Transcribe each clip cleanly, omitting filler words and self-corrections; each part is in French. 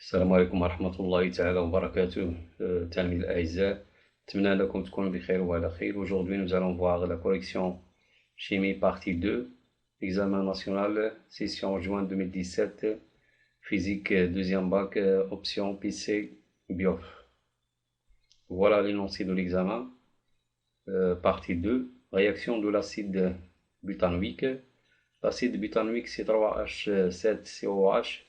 السلام عليكم ورحمة الله تعالى وبركاته. تلاميذ الأعزاء، أتمنى أنكم تكونوا بخير وعلى خير. Aujourd'hui, nous allons voir la correction chimie partie 2, examen national, session juin 2017, physique deuxième bac, option PC BIOF. Voilà l'énoncé de l'examen. Partie 2, réaction de l'acide butanoïque. L'acide butanoïque C3H7COH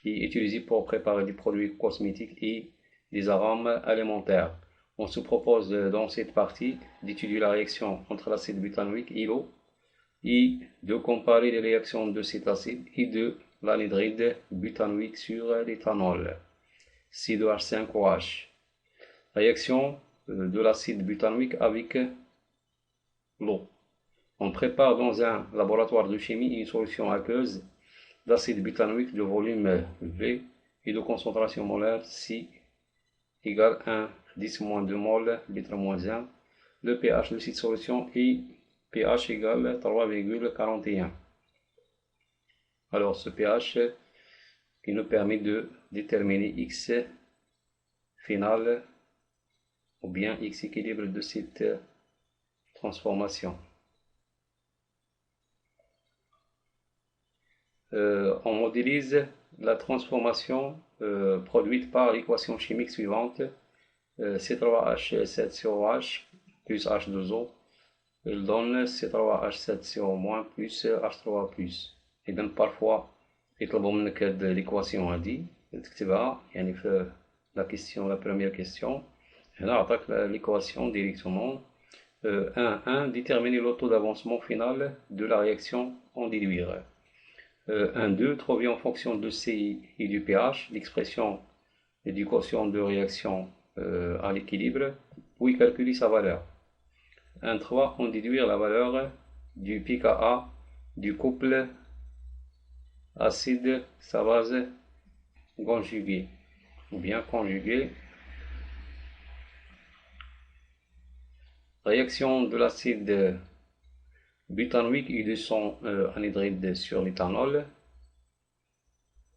est utilisé pour préparer des produits cosmétiques et des arômes alimentaires. On se propose dans cette partie d'étudier la réaction entre l'acide butanoïque et l'eau et de comparer les réactions de cet acide et de l'anhydride butanoïque sur l'éthanol, C2H5OH. Réaction de l'acide butanoïque avec l'eau. On prépare dans un laboratoire de chimie une solution aqueuse d'acide butanoïque de volume V et de concentration molaire C égale 1, 10-2 mol, litre-1. Le pH de cette solution est pH égale 3,41. Alors ce pH qui nous permet de déterminer X final ou bien X équilibre de cette transformation. On modélise la transformation produite par l'équation chimique suivante. C3H7COH plus H2O, il donne C3H7CO- plus H3+. إذن parfois يطلبوا منك هاد l'équation هادي تكتبها يعني في la première question. هنا عطاك l'équation directement. 1. Déterminer le taux d'avancement final de la réaction en déduire. 1,2, trouver en fonction de C et du pH l'expression du quotient de réaction à l'équilibre, puis calculer sa valeur. 1,3, en déduire la valeur du pKa du couple acide sa base conjuguée ou bien conjuguée. Réaction de l'acide butanoïque et de son anhydride sur l'éthanol.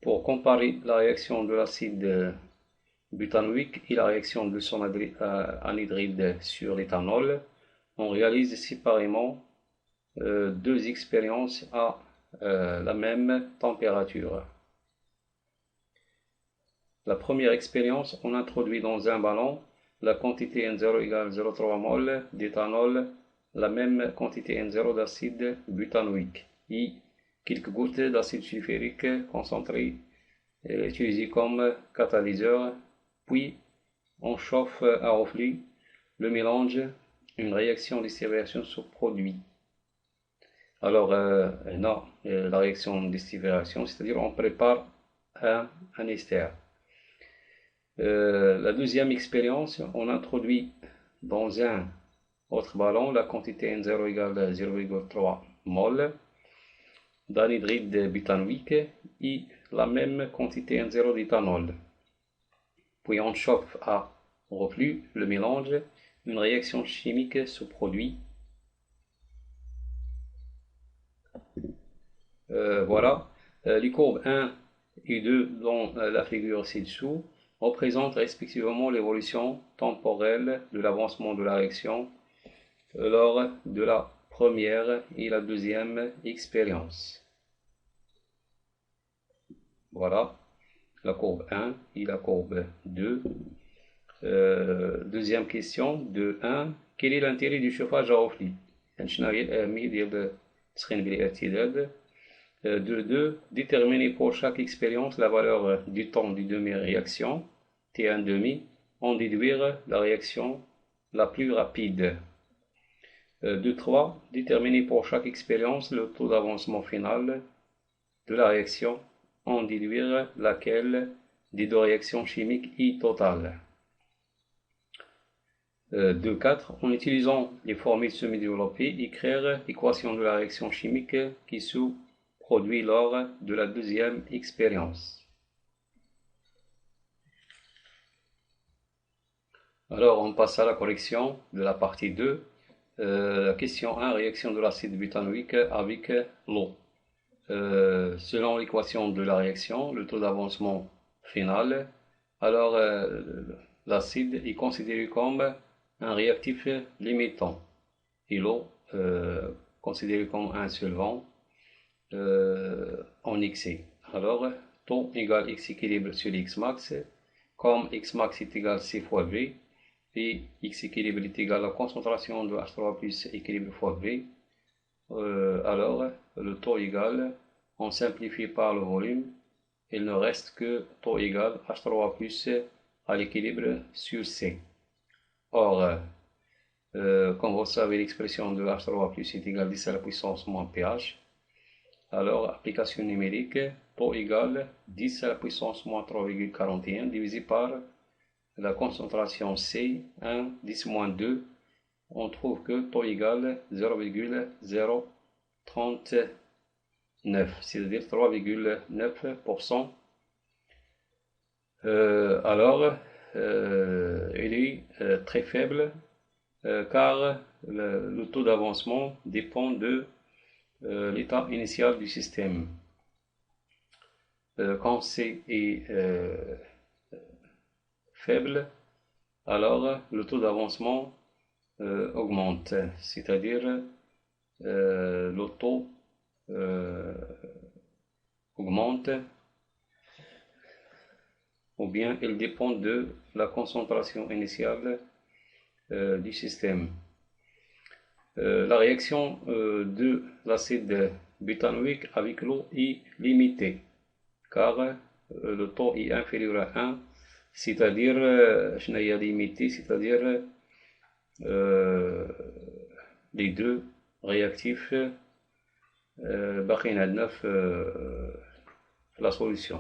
Pour comparer la réaction de l'acide butanoïque et la réaction de son anhydride sur l'éthanol, on réalise séparément deux expériences à la même température. La première expérience, on introduit dans un ballon la quantité N0 égale 0,3 mol d'éthanol, la même quantité N0 d'acide butanoïque et quelques gouttes d'acide sulfurique concentré utilisé comme catalyseur, puis on chauffe à reflux le mélange, une réaction de distillation se produit. Alors, non, la réaction de distillation, c'est-à-dire on prépare un ester. La deuxième expérience, on introduit dans un autre ballon la quantité N0 égale 0,3 mol d'anhydride butanoïque et la même quantité N0 d'éthanol. Puis on chauffe à reflux le mélange, une réaction chimique se produit. Voilà, les courbes 1 et 2 dans la figure ci-dessous représentent respectivement l'évolution temporelle de l'avancement de la réaction lors de la première et la deuxième expérience. Voilà, la courbe 1 et la courbe 2. Deuxième question de 1. Quel est l'intérêt du chauffage à reflux? De 2. Déterminer pour chaque expérience la valeur du temps du demi-réaction, T1,5, en déduire la réaction la plus rapide. De 3. Déterminer pour chaque expérience le taux d'avancement final de la réaction, en déduire laquelle des deux réactions chimiques est totale. 2.4. En utilisant les formules semi-développées, écrire l'équation de la réaction chimique qui se produit lors de la deuxième expérience. Alors on passe à la correction de la partie 2. Question 1. Réaction de l'acide butanoïque avec l'eau. Selon l'équation de la réaction, le taux d'avancement final, alors l'acide est considéré comme un réactif limitant et l'eau considérée comme un solvant en excès. Alors, taux égale x équilibre sur x max, comme x max est égal à c fois v, et x équilibre est égal à la concentration de H3 plus équilibre fois v, alors le taux égal, on simplifie par le volume, il ne reste que taux égal H3 plus à l'équilibre sur C. Or, comme vous savez, l'expression de H3 plus est égale à 10 à la puissance moins pH. Alors, application numérique, taux égal 10 à la puissance moins 3,41 divisé par la concentration C, 1, 10 moins 2. On trouve que taux égal 0,039, c'est-à-dire 3,9%. Alors, il est très faible car le taux d'avancement dépend de l'état initial du système. Quand C est faible, alors le taux d'avancement augmente, c'est-à-dire le taux augmente, ou bien il dépend de la concentration initiale du système. La réaction de l'acide butanoïque avec l'eau est limitée, car le taux est inférieur à 1, c'est-à-dire, limité, c'est-à-dire les deux réactifs باقيين عندنا في la solution.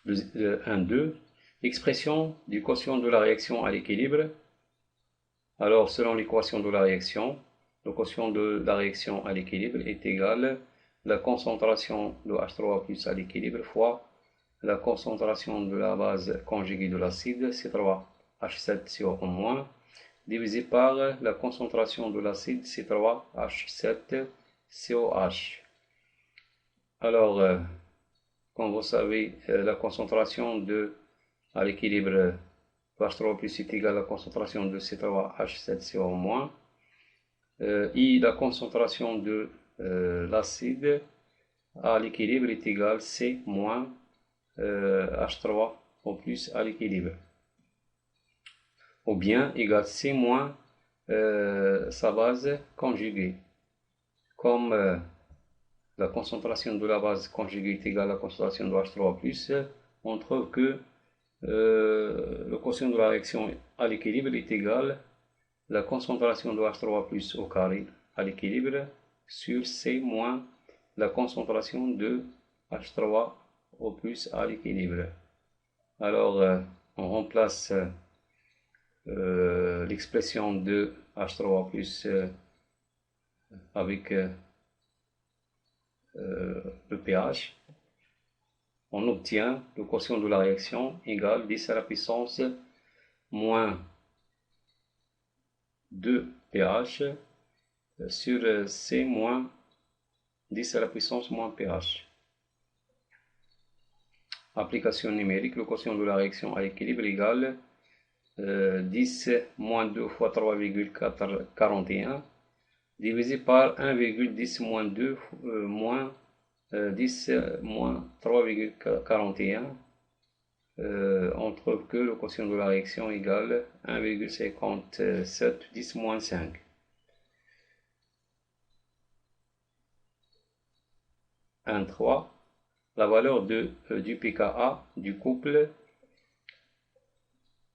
1,2. Expression du quotient de la réaction à l'équilibre. Alors, selon l'équation de la réaction, le quotient de la réaction à l'équilibre est égal à la concentration de H3 plus à l'équilibre fois la concentration de la base conjuguée de l'acide, C3H7CO- divisé par la concentration de l'acide C3H7COH. Alors, comme vous savez, la concentration à l'équilibre de H3 plus est égale à la concentration de C3H7CO- et la concentration de l'acide à l'équilibre est égale C moins H3 au plus à l'équilibre, ou bien égal C moins sa base conjuguée. Comme la concentration de la base conjuguée est égale à la concentration de H3+, on trouve que le quotient de la réaction à l'équilibre est égal à la concentration de H3+ au carré à l'équilibre sur C moins la concentration de H3 au plus à l'équilibre. Alors, on remplace l'expression de H3+ avec le pH. On obtient le quotient de la réaction égal 10 à la puissance moins 2 pH sur C moins 10 à la puissance moins pH. Application numérique, le quotient de la réaction à l'équilibre égale 10 moins 2 fois 3,41 divisé par 1,10 moins 2 moins 10 moins 3,41. On trouve que le quotient de la réaction égale 1,57 10 moins 5. 1,3. La valeur du pKa du couple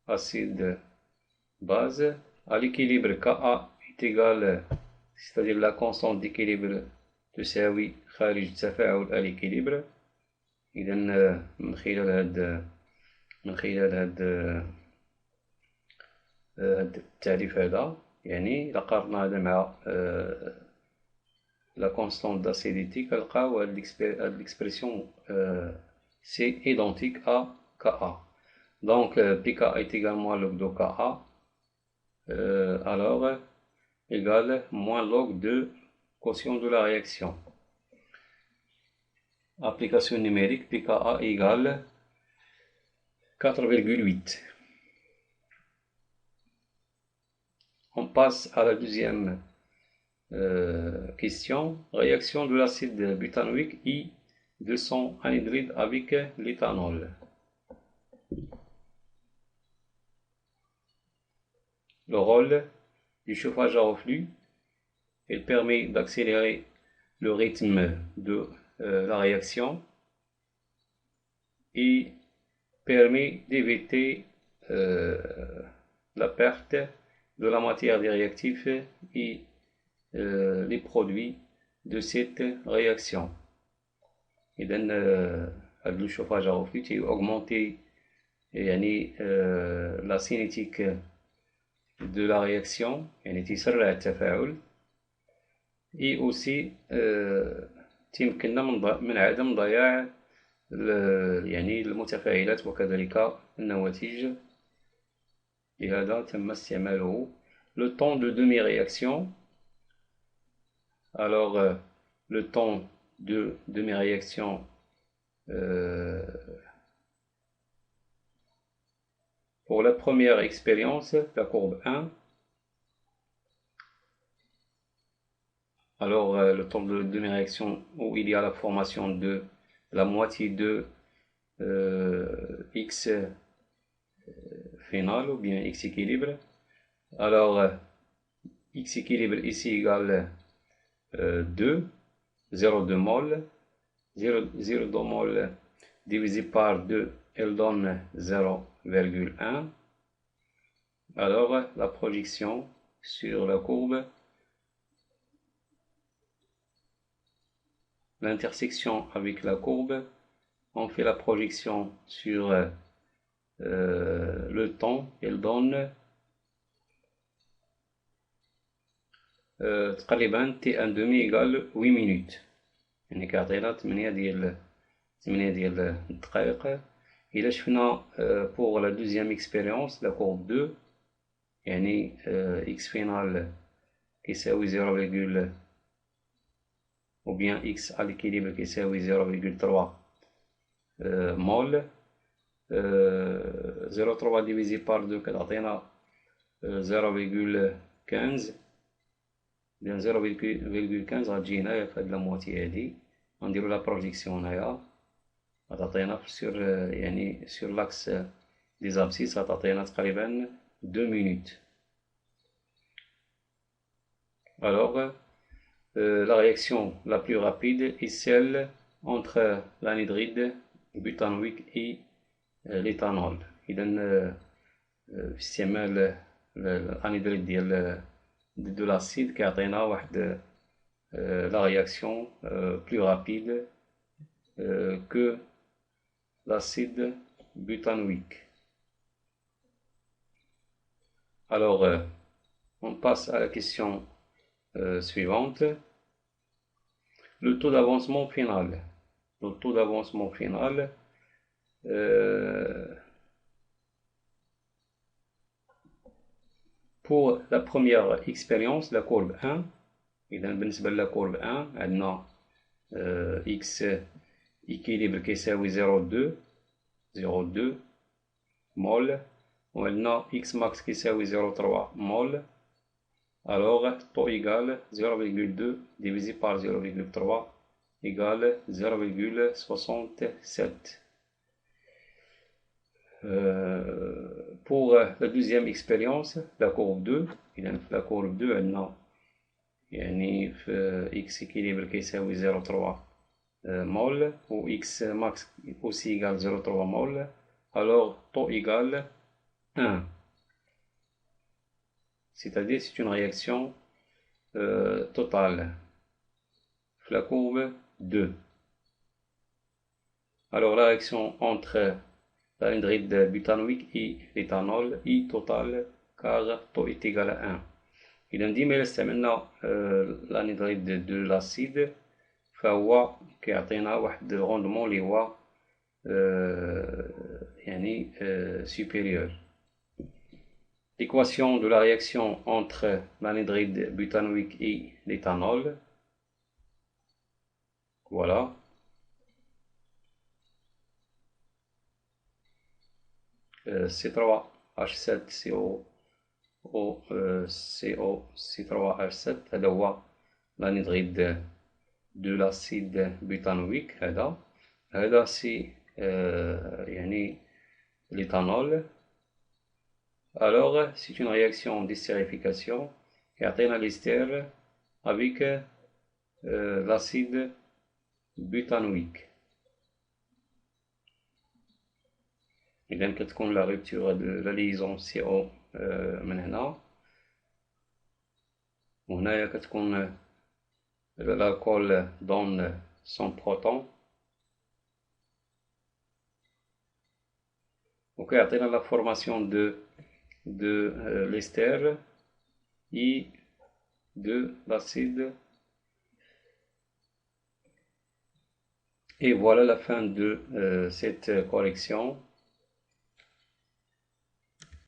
acide-base à l'équilibre Ka est égal, c'est-à-dire la constante d'équilibre تساوي خارج التفاعل à l'équilibre. إذا من خلال هذا التعريف هذا، يعني إلا قارنا هذا مع la constante d'acidité, كنلقاو هاد l'expression c'est identique à Ka. Donc pK est également log de Ka, alors égal moins log de quotient de la réaction. application numérique, pKa égale 4,8. On passe à la deuxième question. Réaction de l'acide butanoïque I200 anhydride avec l'éthanol. Le rôle du chauffage à reflux, il permet d'accélérer le rythme de la réaction et permet d'éviter la perte de la matière des réactifs et les produits de cette réaction. Et donc, le chauffage à reflux augmenter la cinétique de la réaction, تسرع التفاعل، et aussi تمكننا من عدم ضياع المتفاعلات وكذلك النواتج. لهذا تم استعماله. Le temps de demi-réaction. Alors, le temps de demi-réaction pour la première expérience, la courbe 1. Alors, le temps de demi-réaction où il y a la formation de la moitié de X final ou bien X équilibre. Alors, X équilibre ici égale 2, 0,2 mol. 0,2 mol divisé par 2, elle donne 0,1. Alors, la projection sur la courbe, l'intersection avec la courbe, on fait la projection sur le temps, elle donne تقريبا T1 demi égale 8 minutes. يعني كيعطينا 8 ديال الدقائق. إلا شفنا pour la deuxième expérience la courbe 2 يعني x final كيساوي 0, ou bien x à l'équilibre كيساوي 0,3 mol. 0,3 divisé par 2 كتعطينا 0,15. bien 0,15 غتجي هنايا في هاد لاموتي هادي، غنديرو لا بروجيكسيون هنايا غتعطينا سور سور لاكس دي زابسيس غتعطينا تقريبا 2 minutes. Alors, la réaction la plus rapide est celle entre l'anhydride butanoïque et l'éthanol. إذا في استعمال الأنهيدريد de l'acide كيعطينا واحد la réaction plus rapide que l'acide butanoïque. Alors, on passe à la question suivante. Le taux d'avancement final. Le taux d'avancement final pour la première expérience, la courbe 1. إذا بالنسبة للا courbe 1 عندنا x équilibre كيساوي 0,2 mol، وعندنا x max كيساوي 0,3 mol. Alors, taux égale 0,2 divisé par 0,3 égale 0,67. Pour la deuxième expérience, la courbe 2. La courbe 2 عندنا يعني في x équilibre كيساوي 0,3 mol ou x max aussi égale 0,3 mol. Alors, taux égale 1. C'est-à-dire c'est une réaction totale. La courbe 2. Alors, la réaction entre l'anhydride butanoïque et l'éthanol I total car taux est égal à 1. إذا ديما إلا استعملنا الأنهيدريد de l'acide فهو كيعطينا واحد الغوندمون اللي هو يعني supérieur. L'équation de la réaction entre l'anhydride butanoïque et l'éthanol. Voilà. C3H7CO CO C3H7 هذا هو l'anhydride de l'acide butanoïque. هذا سي يعني l'éthanol. Alors c'est une réaction d'estérification يعطينا l'ester avec l'acide butanoïque. إذا كتكون لا rupture de la liaison CO من هنا، وهنايا كتكون l'alcool donne son proton وكيعطينا la formation de l'ester et de l'acide. Et voilà la fin de cette correction.